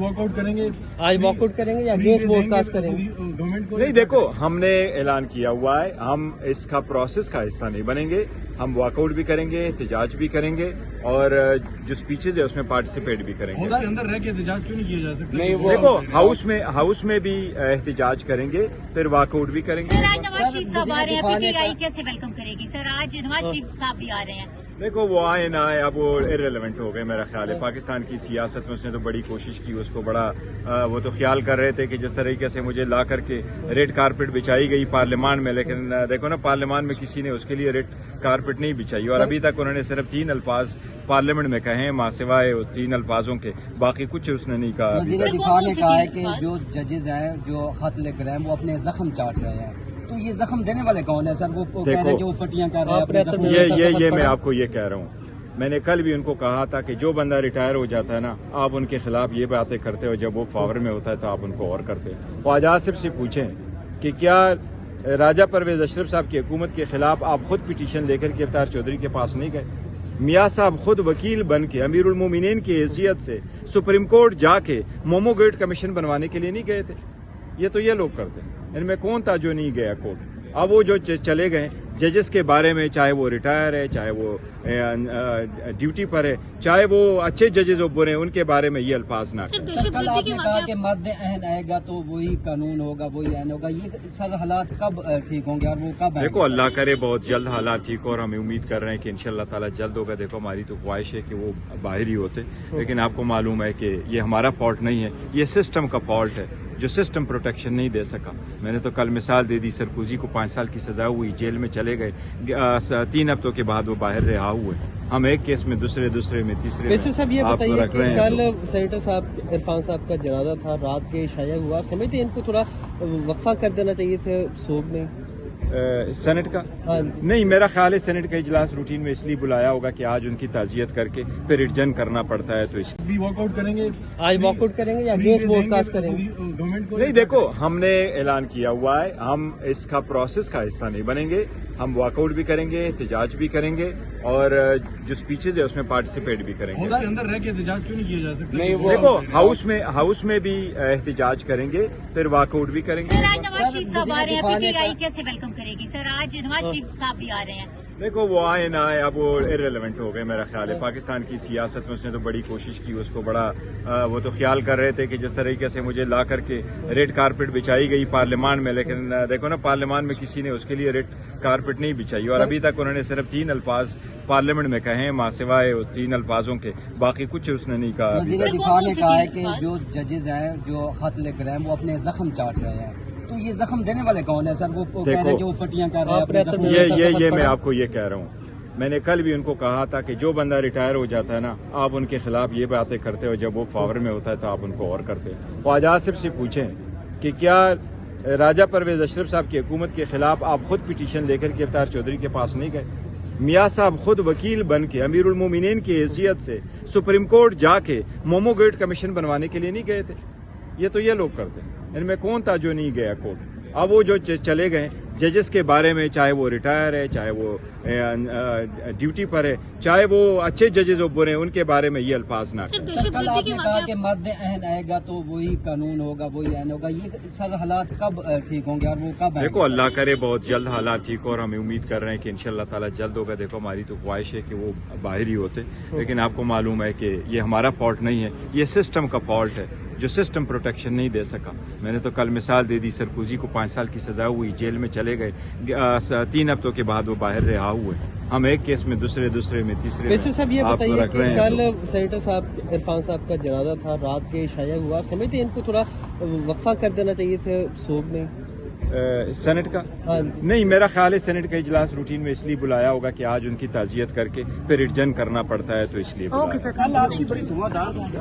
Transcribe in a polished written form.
Walk out करेंगे, आज walkout करेंगे या अगेंस्ट ब्रॉडकास्ट करेंगे? गवर्नमेंट को नहीं, देखो हमने ऐलान किया हुआ है, हम इसका प्रोसेस का हिस्सा नहीं बनेंगे। हम वॉकआउट भी करेंगे, एहतजाज भी करेंगे और जो स्पीचेज है उसमें पार्टिसिपेट भी करेंगे। हाउस के अंदर रह के एहतजाज क्यों नहीं किया जा सकता? नहीं, देखो हाउस में भी एहतजाज करेंगे, फिर वॉकआउट भी करेंगे। सर, आज नवाज शरीफ साहब आ रहे हैं, पीटीआई कैसे वेलकम करेगी? सर, आज नवाज शरीफ साहब भी आ रहे हैं। देखो वो आए ना आए, अब वो इररिलेवेंट हो गए मेरा ख्याल है। पाकिस्तान की सियासत में उसने तो बड़ी कोशिश की, उसको बड़ा वो तो ख्याल कर रहे थे कि जिस तरीके से मुझे ला करके रेड कारपेट बिछाई गई पार्लियामान में, लेकिन देखो ना पार्लियामान में किसी ने उसके लिए रेड कारपेट नहीं बिछाई और अभी तक उन्होंने सिर्फ 3 अल्फाज पार्लियामेंट में कहे हैं, मां सिवाय उस 3 अल्फाजों के, बाकी कुछ उसने नहीं कहा। वज़ीर दिफा ने कहा है कि जो जजेस हैं जो कत्ल करैम वो अपने जख्म चाट रहे हैं, तो ये जख्म देने वाले कौन है सर? वो कह रहे हैं कि वो पट्टियां कर रहे हैं अपने जख्म। ये मैं आपको ये कह रहा हूँ, मैंने कल भी उनको कहा था कि जो बंदा रिटायर हो जाता है ना, आप उनके खिलाफ ये बातें करते हो, जब वो पावर में होता है तो आप उनको और करते हो। ख्वाजा आसिफ से पूछें कि क्या राजा परवेज अशरफ साहब की हुकूमत के खिलाफ आप खुद पिटीशन लेकर के अवतार चौधरी के पास नहीं गए? मियाँ साहब खुद वकील बन के अमीरुल मोमिनीन की हैसियत से सुप्रीम कोर्ट जाके मोमो गेट कमीशन बनवाने के लिए नहीं गए थे? ये तो ये लोग करते हैं। इनमें कौन था जो नहीं गया कोर्ट? अब वो जो चले गए जजेस के बारे में, चाहे वो रिटायर है, चाहे वो ड्यूटी पर है, चाहे वो अच्छे जजेस और बुरे हैं, उनके बारे में ये अल्फाज ना करें। कल आपने कहा कि मर्द अहन आएगा तो वही कानून होगा, वही आइन होगा, ये सर हालात कब ठीक होंगे और वो कब? देखो अल्लाह करे बहुत जल्द हालात ठीक हो और हमें उम्मीद कर रहे हैं कि इंशाअल्लाह ताला जल्द होगा। देखो हमारी तो ख्वाहिश है कि वो बाहर ही होते, लेकिन आपको मालूम है कि ये हमारा फॉल्ट नहीं है, ये सिस्टम का फॉल्ट है जो सिस्टम प्रोटेक्शन नहीं दे सका। मैंने तो कल मिसाल दे दी, सरकोजी को 5 साल की सजा हुई, जेल में चले गए, 3 हफ्तों के बाद वो बाहर रिहा हुए। हम एक केस में दूसरे में तीसरे सब ये आप बताइए रख रहे कि हैं। कल सेनेटर साहब इरफान साहब का जनाजा था, रात के शाया हुआ, समझते हैं इनको थोड़ा वक्फा कर देना चाहिए थे सोग में सेनेट का? हाँ। नहीं, मेरा ख्याल है सेनेट का इजलास रूटीन में इसलिए बुलाया होगा कि आज उनकी ताजियत करके फिर एडजर्न करना पड़ता है, तो इसलिए भी वॉक आउट करेंगे, आज वॉकआउट करेंगे या अगेंस्ट ब्रॉडकास्ट करेंगे? गवर्नमेंट को नहीं, देखो हमने ऐलान किया हुआ है, हम इसका प्रोसेस का हिस्सा नहीं बनेंगे। हम वॉकआउट भी करेंगे, एहतजाज भी करेंगे और जो स्पीचेज है उसमें पार्टिसिपेट भी करेंगे। हाउस के अंदर रह के एहतजाज क्यों नहीं किया जा सकता? नहीं, देखो हाउस में भी एहतजाज करेंगे, फिर वॉकआउट भी करेंगे। सर, आज नवाज शरीफ साहब आ रहे हैं, पीटीआई कैसे वेलकम करेगी? सर, आज नवाज शरीफ साहब भी आ रहे हैं। देखो वो आए ना आए, अब वो इररिलेवेंट हो गए मेरा ख्याल है। पाकिस्तान की सियासत में उसने तो बड़ी कोशिश की, उसको बड़ा वो तो ख्याल कर रहे थे कि जिस तरीके से मुझे ला करके रेड कारपेट बिछाई गई पार्लियामान में, लेकिन देखो ना पार्लियामान में किसी ने उसके लिए रेड कारपेट नहीं बिछाई और अभी तक उन्होंने सिर्फ 3 अल्फाज पार्लियामेंट में कहे हैं, मां सिवाय उस 3 अल्फाजों के, बाकी कुछ उसने नहीं कहा। वज़ीर दिफा ने कहा है कि जो जजेस हैं जो कत्ल करैम वो अपने जख्म चाट रहे हैं, तो ये जख्म देने वाले कौन है सर? वो कह रहे हैं कि वो पट्टियां कर रहे हैं अपने जख्म। ये मैं आपको ये कह रहा हूँ, मैंने कल भी उनको कहा था कि जो बंदा रिटायर हो जाता है ना, आप उनके खिलाफ ये बातें करते हो, जब वो पावर में होता है तो आप उनको और करते हो। ख्वाजा आसिफ से पूछें कि क्या राजा परवेज अशरफ साहब की हुकूमत के खिलाफ आप खुद पिटीशन लेकर के अवतार चौधरी के पास नहीं गए? मियाँ साहब खुद वकील बन के अमीरुल मोमिनीन की हैसियत से सुप्रीम कोर्ट जाके मोमो गेट कमीशन बनवाने के लिए नहीं गए थे? ये तो ये लोग करते हैं। इनमें कौन था जो नहीं गया कोर्ट? अब वो जो चले गए जजेस के बारे में, चाहे वो रिटायर है, चाहे वो ड्यूटी पर है, चाहे वो अच्छे जजेस और बुरे हैं, उनके बारे में ये अल्फाज ना करें। कल आपने कहा कि मर्द अहन आएगा तो वही कानून होगा, वही आइन होगा, ये सर हालात कब ठीक होंगे और वो कब? देखो अल्लाह करे बहुत जल्द हालात ठीक हो और हमें उम्मीद कर रहे हैं कि इंशाअल्लाह ताला जल्द होगा। देखो हमारी तो ख्वाहिश है कि वो बाहर ही होते, लेकिन आपको मालूम है कि ये हमारा फॉल्ट नहीं है, ये सिस्टम का फॉल्ट है जो सिस्टम प्रोटेक्शन नहीं दे सका। मैंने तो कल मिसाल दे दी, सरकोजी को 5 साल की सजा हुई, जेल में चले गए, 3 हफ्तों के बाद वो बाहर रिहा हुए। हम एक केस में दूसरे में तीसरे सब ये आप बताइए रख कि रहे हैं। कल सेनेटर साहब इरफान साहब का जनाजा था, रात के शाया हुआ, समझते हैं इनको थोड़ा वक्फा कर देना चाहिए थे सोग में सेनेट का? हाँ। नहीं, मेरा ख्याल है सेनेट का इजलास रूटीन में इसलिए बुलाया होगा कि आज उनकी ताजियत करके फिर एडजर्न करना पड़ता है, तो इसलिए बुलाया।